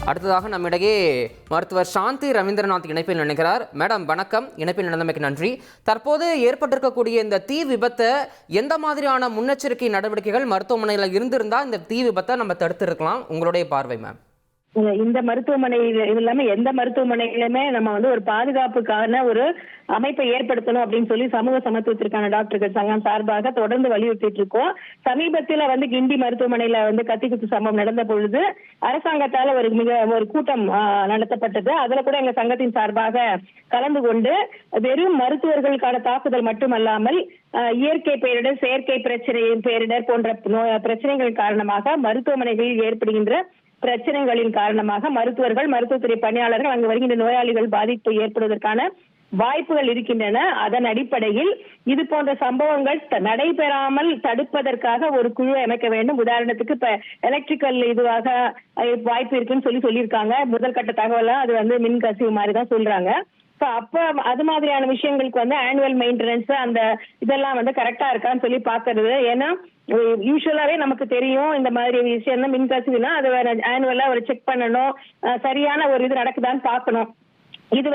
அடுத்ததாக நம்மிடையே மருத்துவர் சாந்தி ரவீந்திரநாத் இணைப்பில் நினைக்கிறார். மேடம் வணக்கம், இணைப்பில் நடந்தமைக்கு நன்றி. தற்போது ஏற்பட்டிருக்கக்கூடிய இந்த தீ விபத்தை எந்த மாதிரியான முன்னெச்சரிக்கை நடவடிக்கைகள் மருத்துவமனையில் இருந்திருந்தால் இந்த தீ விபத்தை நம்ம தடுத்து இருக்கலாம், உங்களுடைய பார்வை மேம்? இந்த மருத்துவமனை இது இல்லாம எந்த மருத்துவமனையிலுமே நம்ம ஒரு பாதுகாப்புக்கான ஒரு அமைப்பை ஏற்படுத்தணும் அப்படின்னு சொல்லி சமூக சமத்துவத்திற்கான டாக்டர்கள் சங்கம் சார்பாக தொடர்ந்து வலியுறுத்திட்டு இருக்கோம். சமீபத்துல கிண்டி மருத்துவமனையில கத்திக்குத்து சம்பவம் நடந்த பொழுது அரசாங்கத்தால ஒரு கூட்டம் நடத்தப்பட்டது. அதுல கூட எங்க சங்கத்தின் சார்பாக கலந்து கொண்டு வெறும் மருத்துவர்களுக்கான தாக்குதல் மட்டுமல்லாமல் இயற்கை பேரிடர், செயற்கை பேரிடர் போன்ற பிரச்சனைகள் காரணமாக மருத்துவமனைகளில் ஏற்படுகின்ற பிரச்சனைகளின் காரணமாக மருத்துவர்கள், மருத்துவத்துறை பணியாளர்கள், அங்கு வருகின்ற நோயாளிகள் பாதிப்பு ஏற்படுவதற்கான வாய்ப்புகள் இருக்கின்றன. அதன் அடிப்படையில் இது போன்ற சம்பவங்கள் நடைபெறாமல் தடுப்பதற்காக ஒரு குழு அமைக்க வேண்டும். உதாரணத்துக்கு இப்ப எலக்ட்ரிக்கல் இதுவாக வாய்ப்பு இருக்குன்னு சொல்லியிருக்காங்க. முதல் கட்ட தகவலா அது மின் கசிவு மாதிரி தான் சொல்றாங்க. அப்ப அது மாதிரியான விஷயங்களுக்கு ஆனுவல் மெயின்டெனன்ஸ் அந்த இதெல்லாம் கரெக்டா இருக்கான்னு சொல்லி பாக்குறது. ஏன்னா யூஸ்வலாவே நமக்கு தெரியும் இந்த மாதிரி விஷயம் தான், மின் கசிவுனா அது ஆனுவலா ஒரு செக் பண்ணணும், சரியான ஒரு இது நடக்குதான்னு பாக்கணும். இது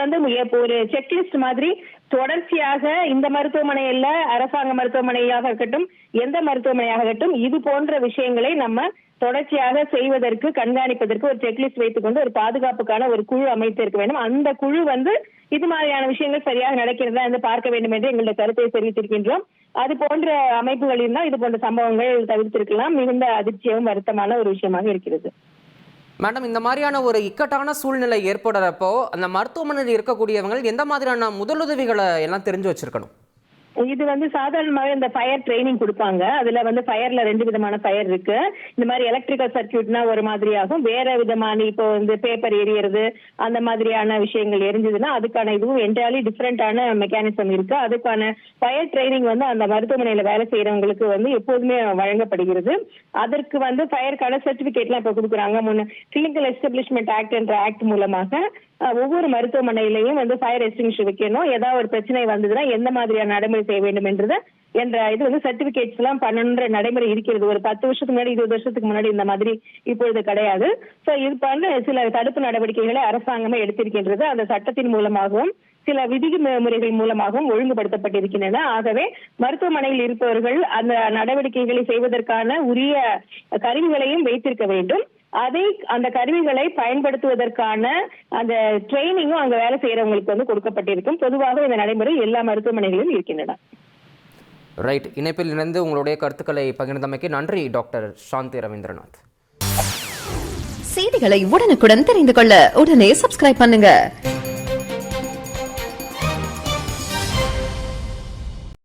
ஒரு செக்லிஸ்ட் மாதிரி தொடர்ச்சியாக இந்த மருத்துவமனையில அரசாங்க மருத்துவமனையாக இருக்கட்டும், எந்த மருத்துவமனையாக இருக்கட்டும், இது போன்ற விஷயங்களை நம்ம தொடர்ச்சியாக செய்வதற்கு, கண்காணிப்பதற்கு ஒரு செக்லிஸ்ட் வைத்துக்கொண்டு ஒரு பாதுகாப்புக்கான ஒரு குழு அமைத்திருக்க வேண்டும். அந்த குழு இது மாதிரியான விஷயங்கள் சரியாக நடக்கிறதா என்று பார்க்க வேண்டும் என்று எங்களுடைய கருத்தை தெரிவித்திருக்கின்றோம். அது போன்ற அமைப்புகள் இருந்தால் இது போன்ற சம்பவங்கள் தவிர்த்திருக்கலாம். மிகுந்த அதிர்ச்சியும் வருத்தமான ஒரு விஷயமாக இருக்கிறது. மேடம், இந்த மாதிரியான ஒரு இக்கட்டான சூழ்நிலை ஏற்படுறப்போ அந்த மருத்துவமனையில் இருக்கக்கூடியவங்க எந்த மாதிரியான முதலுதவிகளை எல்லாம் தெரிஞ்சு வச்சிருக்கணும்? இது சாதாரணமாக இந்த ஃபயர் ட்ரைனிங் கொடுப்பாங்க. அதுல ஃபயர்ல 2 விதமான ஃபயர் இருக்கு. இந்த மாதிரி எலக்ட்ரிக்கல் சர்க்கியூட்னா ஒரு மாதிரியாகும், வேற விதமான இப்போ பேப்பர் எரியறது அந்த மாதிரியான விஷயங்கள் எரிஞ்சதுன்னா அதுக்கான இதுவும் என்டையர்லி டிஃபரெண்டான மெக்கானிசம் இருக்கு. அதுக்கான ஃபயர் ட்ரைனிங் அந்த மருத்துவமனையில வேலை செய்யறவங்களுக்கு எப்போதுமே வழங்கப்படுகிறது. அதற்கு ஃபயருக்கான சர்டிபிகேட்லாம் இப்ப கொடுக்குறாங்க. கிளினிக்கல் எஸ்டாப்ளிஷ்மெண்ட் ஆக்ட் என்ற ஆக்ட் மூலமாக ஒவ்வொரு மருத்துவமனையிலையும் ஃபயர் எக்ஸ்டிங்ஷர் வைக்கணும். ஏதாவது ஒரு பிரச்சனை வந்ததுன்னா எந்த மாதிரியான நடைமுறை செய்ய வேண்டும் என்ற இது சர்டிபிகேட்ஸ் எல்லாம் பண்ணணுன்ற நடைமுறை இருக்கிறது. ஒரு 10 வருஷத்துக்கு முன்னாடி, 20 வருஷத்துக்கு முன்னாடி இந்த மாதிரி இப்பொழுது கிடையாது. சோ இது சில தடுப்பு நடவடிக்கைகளை அரசாங்கமே எடுத்திருக்கின்றது. அந்த சட்டத்தின் மூலமாகவும் சில விதிமுறைகள் மூலமாகவும் ஒழுங்குபடுத்தப்பட்டிருக்கின்றன. ஆகவே மருத்துவமனையில் இருப்பவர்கள் அந்த நடவடிக்கைகளை செய்வதற்கான உரிய கருவிகளையும் வைத்திருக்க வேண்டும். அந்த கருவிகளை பயன்படுத்துவதற்கான அந்த ட்ரைனிங்கும் அங்க வேலை செய்யறவங்களுக்கு கொடுக்கப்பட்டிருக்கும். பொதுவாக இந்த நடைமுறை எல்லா மருத்துவமனைகளிலும் இருக்கின்றன. ரைட். இணைப்பில் இணைந்து உங்களுடைய கருத்துக்களை பகிர்ந்தமைக்கு நன்றி டாக்டர் சாந்தி ரவீந்திரநாத். செய்திகளை உடனுக்குடன் தெரிந்து கொள்ள உடனே சப்ஸ்கிரைப் பண்ணுங்க.